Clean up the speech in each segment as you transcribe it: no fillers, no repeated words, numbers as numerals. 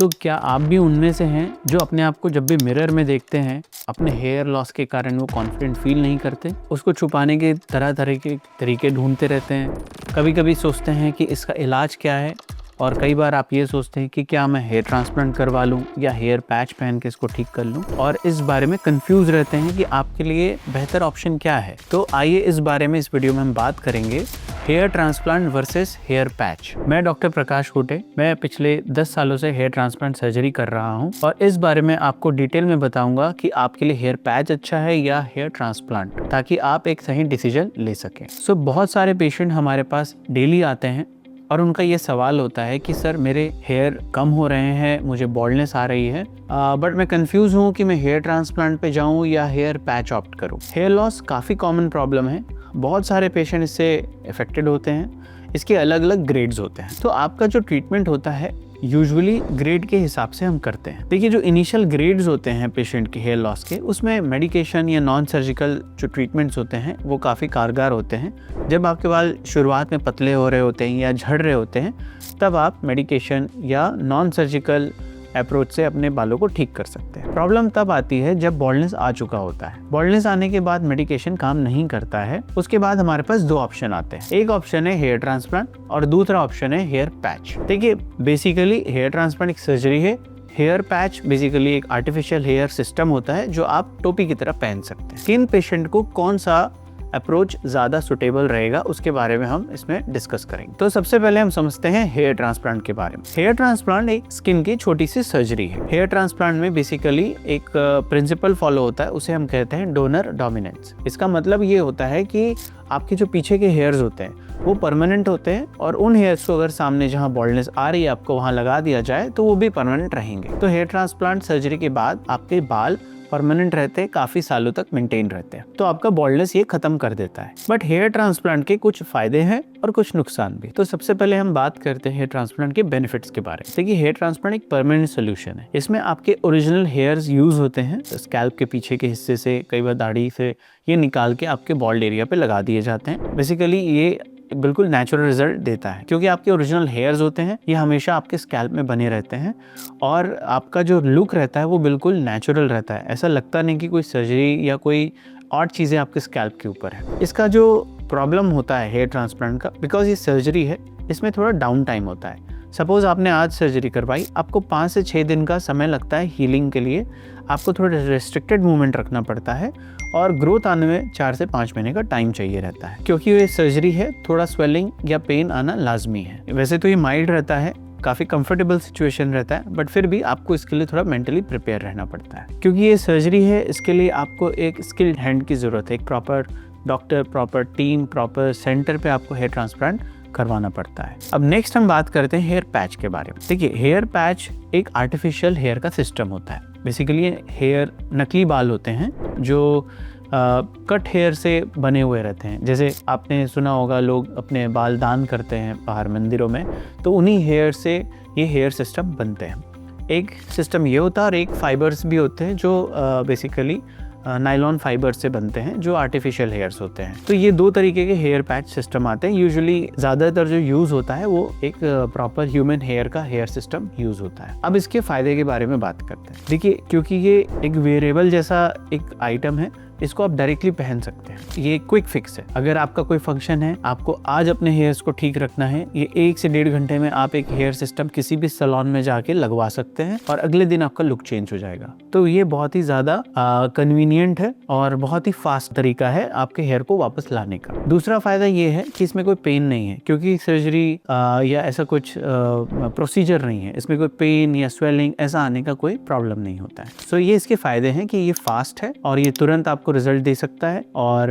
तो क्या आप भी उनमें से हैं जो अपने आप को जब भी मिरर में देखते हैं अपने हेयर लॉस के कारण वो कॉन्फिडेंट फील नहीं करते, उसको छुपाने के तरह तरह के तरीके ढूंढते रहते हैं। कभी कभी सोचते हैं कि इसका इलाज क्या है, और कई बार आप ये सोचते हैं कि क्या मैं हेयर ट्रांसप्लांट करवा लूं या हेयर पैच पहन के इसको ठीक कर लूं, और इस बारे में कंफ्यूज रहते हैं कि आपके लिए बेहतर ऑप्शन क्या है। तो आइए इस बारे में इस वीडियो में हम बात करेंगे, hair transplant versus hair patch. मैं डॉक्टर प्रकाश कोटे, मैं पिछले 10 सालों से हेयर ट्रांसप्लांट सर्जरी कर रहा हूं, और इस बारे में आपको डिटेल में बताऊंगा कि आपके लिए हेयर पैच अच्छा है या हेयर ट्रांसप्लांट, ताकि आप एक सही डिसीजन ले सकें। सो बहुत सारे पेशेंट हमारे पास डेली आते हैं और उनका ये सवाल होता है कि सर मेरे हेयर कम हो रहे हैं, मुझे बॉल्डनेस आ रही है, बट मैं कंफ्यूज हूँ कि मैं हेयर ट्रांसप्लांट पे जाऊँ या हेयर पैच ऑप्ट करूँ। हेयर लॉस काफ़ी कॉमन प्रॉब्लम है, बहुत सारे पेशेंट इससे अफेक्टेड होते हैं। इसके अलग अलग ग्रेड्स होते हैं, तो आपका जो ट्रीटमेंट होता है यूजुअली ग्रेड के हिसाब से हम करते हैं। देखिए, जो इनिशियल ग्रेड्स होते हैं पेशेंट के हेयर लॉस के, उसमें मेडिकेशन या नॉन सर्जिकल जो ट्रीटमेंट्स होते हैं वो काफ़ी कारगर होते हैं। जब आपके बाल शुरुआत में पतले हो रहे होते हैं या झड़ रहे होते हैं, तब आप मेडिकेशन या नॉन सर्जिकल अप्रोच से अपने बालों को ठीक कर सकते हैं। प्रॉब्लम तब आती है जब बॉल्डनेस आ चुका होता है। बॉल्डनेस आने के बाद मेडिकेशन काम नहीं करता है। उसके बाद हमारे पास दो ऑप्शन आते हैं, एक ऑप्शन है हेयर ट्रांसप्लांट और दूसरा ऑप्शन है हेयर पैच। देखिए, बेसिकली हेयर ट्रांसप्लांट एक सर्जरी है, हेयर पैच बेसिकली एक आर्टिफिशियल हेयर सिस्टम होता है जो आप टोपी की तरह पहन सकते हैं। किन पेशेंट को कौन सा अप्रोच ज़्यादा सुटेबल रहेगा उसके बारे में हम इसमें डिस्कस करेंगे। तो सबसे पहले हम समझते हैं हेयर ट्रांसप्लांट के बारे में। हेयर ट्रांसप्लांट एक स्किन की छोटी सी सर्जरी है। हेयर ट्रांसप्लांट में बेसिकली एक प्रिंसिपल फॉलो होता है, उसे हम कहते हैं डोनर डोमिनेंस। इसका मतलब ये होता है कि आपके जो पीछे के हेयर्स होते हैं वो परमानेंट होते हैं, और उन हेयर्स को अगर सामने जहाँ बॉल्डनेस आ रही है आपको वहाँ लगा दिया जाए तो वो भी परमानेंट रहेंगे। तो हेयर ट्रांसप्लांट सर्जरी के बाद आपके बाल परमानेंट रहते हैं, काफी सालों तक मेंटेन रहते हैं, तो आपका बॉल्डनेस ये खत्म कर देता है। बट हेयर ट्रांसप्लांट के कुछ फायदे हैं और कुछ नुकसान भी। तो सबसे पहले हम बात करते हैं हेयर ट्रांसप्लांट के बेनिफिट्स के बारे में। देखिए, हेयर ट्रांसप्लांट एक परमानेंट सोल्यूशन है। इसमें आपके ओरिजिनल हेयर्स यूज होते हैं, स्कैल्प के पीछे के हिस्से से, कई बार दाढ़ी से, ये निकाल के आपके बॉल्ड एरिया पे लगा दिए जाते हैं। बेसिकली ये बिल्कुल नेचुरल रिजल्ट देता है, क्योंकि आपके ओरिजिनल हेयर्स होते हैं, ये हमेशा आपके स्कैल्प में बने रहते हैं, और आपका जो लुक रहता है वो बिल्कुल नेचुरल रहता है। ऐसा लगता नहीं कि कोई सर्जरी या कोई और चीज़ें आपके स्कैल्प के ऊपर है। इसका जो प्रॉब्लम होता है हेयर ट्रांसप्लांट का, बिकॉज ये सर्जरी है, इसमें थोड़ा डाउन टाइम होता है। सपोज आपने आज सर्जरी करवाई, आपको 5 से 6 दिन का समय लगता है हीलिंग के लिए। आपको थोड़ा रेस्ट्रिक्टेड मूवमेंट रखना पड़ता है, और ग्रोथ आने में 4 से 5 महीने का टाइम चाहिए रहता है। क्योंकि ये सर्जरी है, थोड़ा स्वेलिंग या पेन आना लाजमी है। वैसे तो ये माइल्ड रहता है, काफ़ी कंफर्टेबल सिचुएशन रहता है, बट फिर भी आपको इसके लिए थोड़ा मेंटली प्रिपेयर रहना पड़ता है। क्योंकि ये सर्जरी है, इसके लिए आपको एक स्किल्ड हैंड की ज़रूरत है, एक proper doctor, proper team, proper centre पे आपको हेयर ट्रांसप्लांट करवाना पड़ता है। अब नेक्स्ट हम बात करते हैं हेयर पैच के बारे में। देखिए, हेयर पैच एक आर्टिफिशियल हेयर का सिस्टम होता है। बेसिकली हेयर नकली बाल होते हैं जो कट हेयर से बने हुए रहते हैं। जैसे आपने सुना होगा, लोग अपने बाल दान करते हैं बाहर मंदिरों में, तो उन्हीं हेयर से ये हेयर सिस्टम बनते हैं। एक सिस्टम ये होता है, और एक फाइबर्स भी होते हैं जो बेसिकली नायलॉन फाइबर से बनते हैं, जो आर्टिफिशियल हेयर्स होते हैं। तो ये दो तरीके के हेयर पैच सिस्टम आते हैं। यूजुअली ज़्यादातर जो यूज़ होता है वो एक प्रॉपर ह्यूमन हेयर का हेयर सिस्टम यूज़ होता है। अब इसके फ़ायदे के बारे में बात करते हैं। देखिए, क्योंकि ये एक वेरिएबल जैसा एक आइटम है, इसको आप डायरेक्टली पहन सकते हैं। ये क्विक फिक्स है। अगर आपका कोई फंक्शन है, आपको आज अपने हेयर्स को ठीक रखना है, ये 1 से 1.5 घंटे में आप एक हेयर सिस्टम किसी भी सैलून में जाके लगवा सकते हैं, और अगले दिन आपका लुक चेंज हो जाएगा। तो ये बहुत ही ज़्यादा कन्वीनियंट है और बहुत ही फास्ट तरीका है आपके हेयर को वापस लाने का। दूसरा फायदा ये है कि इसमें कोई पेन नहीं है, क्योंकि सर्जरी या ऐसा कुछ प्रोसीजर नहीं है। इसमें कोई पेन या स्वेलिंग ऐसा आने का कोई प्रॉब्लम नहीं होता है। सो ये इसके फायदे हैं कि ये फास्ट है और ये तुरंत आपको रिजल्ट दे सकता है, और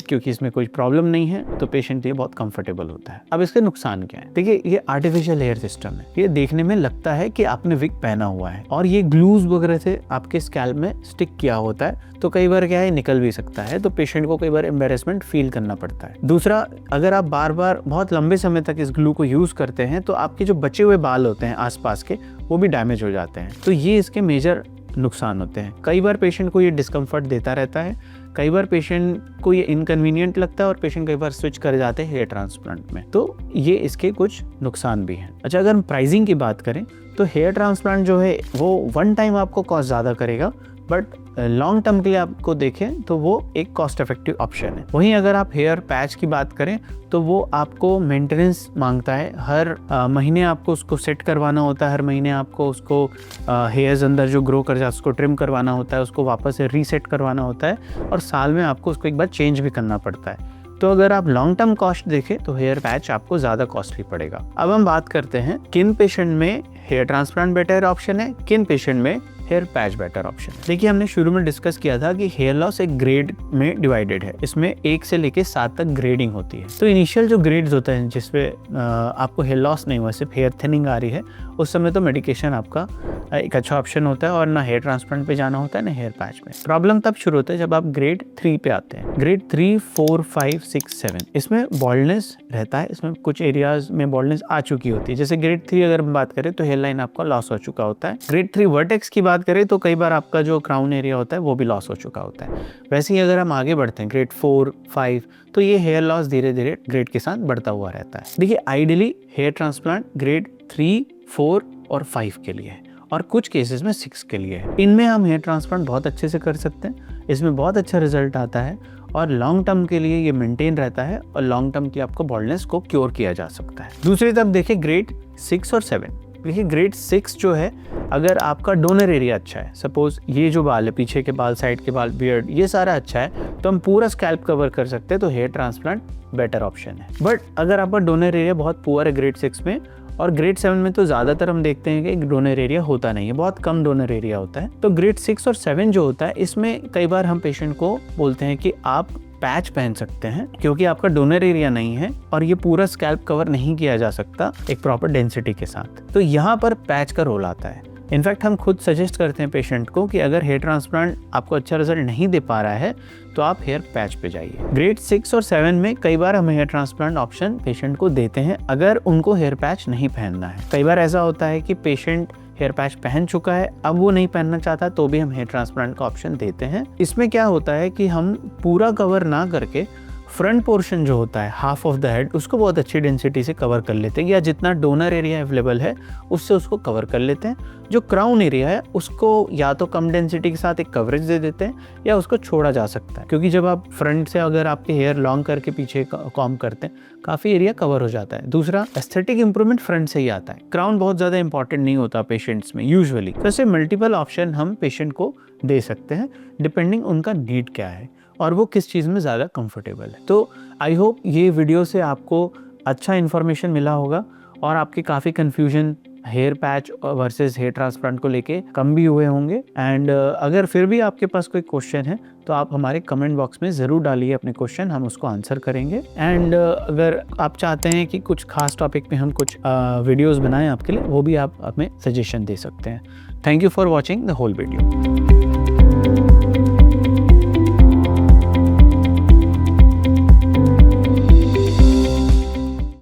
क्योंकि इसमें कोई प्रॉब्लम नहीं है तो पेशेंट ये बहुत कंफर्टेबल होता है। अब इसके नुकसान क्या है? देखिए, ये आर्टिफिशियल हेयर सिस्टम है। ये देखने में लगता है कि आपने विग पहना हुआ है, और ये ग्लूज वगैरह से आपके स्कैल्प में स्टिक किया होता है, तो कई बार क्या है, निकल भी सकता है, तो पेशेंट को कई बार एम्बेरसमेंट फील करना पड़ता है। दूसरा, अगर आप बार बार बहुत लंबे समय तक इस ग्लू को यूज करते हैं तो आपके जो बचे हुए बाल होते हैं आसपास के, वो भी डैमेज हो जाते हैं। तो ये इसके मेजर नुकसान होते हैं। कई बार पेशेंट को ये डिस्कम्फर्ट देता रहता है, कई बार पेशेंट को ये इनकन्वीनियंट लगता है, और पेशेंट कई बार स्विच कर जाते हैं हेयर ट्रांसप्लांट में। तो ये इसके कुछ नुकसान भी हैं। अच्छा, अगर हम प्राइसिंग की बात करें तो हेयर ट्रांसप्लांट जो है वो वन टाइम आपको कॉस्ट ज़्यादा करेगा, बट लॉन्ग टर्म के लिए आपको देखें तो वो एक कॉस्ट इफेक्टिव ऑप्शन है। वहीं अगर आप हेयर पैच की बात करें तो वो आपको मेंटेनेंस मांगता है। हर महीने आपको उसको सेट करवाना होता है, हर महीने आपको उसको हेयर्स अंदर जो ग्रो कर जाए उसको ट्रिम करवाना होता है, उसको वापस से रीसेट करवाना होता है, और साल में आपको उसको एक बार चेंज भी करना पड़ता है। तो अगर आप लॉन्ग टर्म कॉस्ट देखें तो हेयर पैच आपको ज़्यादा कॉस्टली पड़ेगा। अब हम बात करते हैं किन पेशेंट में हेयर ट्रांसप्लांट बेटर ऑप्शन है, किन पेशेंट में हेयर पैच बेटर ऑप्शन। देखिए, हमने शुरू में डिस्कस किया था कि हेयर लॉस एक ग्रेड में डिवाइडेड है। इसमें 1 से लेके 7 तक ग्रेडिंग होती है। तो इनिशियल जो ग्रेड्स होते हैं जिसमें आपको हेयर लॉस नहीं हुआ, सिर्फ हेयर थिनिंग आ रही है, उस समय तो मेडिकेशन आपका एक अच्छा ऑप्शन होता है, और ना हेयर ट्रांसप्लांट पे जाना होता है ना हेयर पैच में। प्रॉब्लम तब शुरू होता है जब आप ग्रेड 3 पे आते हैं। ग्रेड 3, 4, 5, 6, 7 इसमें बॉल्डनेस रहता है। इसमें कुछ एरियाज में बॉल्डनेस आ चुकी होती है। जैसे ग्रेड 3 अगर हम बात करें तो हेयर लाइन आपका लॉस हो चुका होता है। ग्रेड 3 वर्टेक्स की बात करें तो कई बार आपका जो क्राउन एरिया होता है वो भी लॉस हो चुका होता है। वैसे ही अगर हम आगे बढ़ते हैं ग्रेड 4, 5, तो ये हेयर लॉस धीरे धीरे ग्रेड के साथ बढ़ता हुआ रहता है। देखिए, आइडियली हेयर ट्रांसप्लांट ग्रेड 3, 4 और 5 के लिए है, और कुछ केसेस में 6 के लिए है। इनमें हम हेयर ट्रांसप्लांट बहुत अच्छे से कर सकते हैं, इसमें बहुत अच्छा रिजल्ट आता है, और लॉन्ग टर्म के लिए ये मेंटेन रहता है, और लॉन्ग टर्म के आपको बॉल्डनेस को क्योर किया जा सकता है। दूसरी तरफ देखिए ग्रेड 6 और 7। देखिए, ग्रेड 6 जो है, अगर आपका डोनर एरिया अच्छा है, सपोज ये जो बाल है, पीछे के बाल, साइड के बाल, बियर्ड, ये सारा अच्छा है, तो हम पूरा स्कैल्प कवर कर सकते हैं, तो हेयर ट्रांसप्लांट बेटर ऑप्शन है। बट अगर आपका डोनर एरिया बहुत पुअर है ग्रेड 6 में, और ग्रेड 7 में तो ज़्यादातर हम देखते हैं कि डोनर एरिया होता नहीं है, बहुत कम डोनर एरिया होता है। तो ग्रेड 6 और 7 जो होता है, इसमें कई बार हम पेशेंट को बोलते हैं कि आप पैच पहन सकते हैं, क्योंकि आपका डोनर एरिया नहीं है और ये पूरा स्कैल्प कवर नहीं किया जा सकता एक प्रॉपर डेंसिटी के साथ। तो यहाँ पर पैच का रोल आता है। इनफैक्ट हम खुद सजेस्ट करते हैं पेशेंट को कि अगर हेयर ट्रांसप्लांट आपको अच्छा रिजल्ट नहीं दे पा रहा है तो आप हेयर पैच पे जाइए। ग्रेड 6 और 7 में कई बार हम हेयर ट्रांसप्लांट ऑप्शन पेशेंट को देते हैं अगर उनको हेयर पैच नहीं पहनना है। कई बार ऐसा होता है कि पेशेंट हेयर पैच पहन चुका है, अब वो नहीं पहनना चाहता, तो भी हम हेयर ट्रांसप्लांट का ऑप्शन देते हैं। इसमें क्या होता है कि हम पूरा कवर ना करके फ्रंट पोर्शन जो होता है, हाफ ऑफ द हेड, उसको बहुत अच्छी डेंसिटी से कवर कर लेते हैं, या जितना डोनर एरिया अवेलेबल है उससे उसको कवर कर लेते हैं। जो क्राउन एरिया है उसको या तो कम डेंसिटी के साथ एक कवरेज दे देते हैं, या उसको छोड़ा जा सकता है, क्योंकि जब आप फ्रंट से अगर आपके हेयर लॉन्ग करके पीछे कॉम्ब करते हैं, काफ़ी एरिया कवर हो जाता है। दूसरा, एस्थेटिक इंप्रूवमेंट फ्रंट से ही आता है। क्राउन बहुत ज़्यादा इंपॉर्टेंट नहीं होता पेशेंट्स में यूजुअली। तो ऐसे मल्टीपल ऑप्शन हम पेशेंट को दे सकते हैं डिपेंडिंग उनका नीड क्या है और वो किस चीज़ में ज़्यादा कंफर्टेबल है। तो आई होप ये वीडियो से आपको अच्छा इन्फॉर्मेशन मिला होगा, और आपके काफ़ी confusion hair patch versus hair transplant को लेके कम भी हुए होंगे। एंड अगर फिर भी आपके पास कोई क्वेश्चन है तो आप हमारे कमेंट बॉक्स में ज़रूर डालिए अपने क्वेश्चन, हम उसको आंसर करेंगे। एंड अगर आप चाहते हैं कि कुछ खास टॉपिक पे हम कुछ वीडियोज़ बनाएं आपके लिए, वो भी आप हमें सजेशन दे सकते हैं। Thank you for watching the whole video.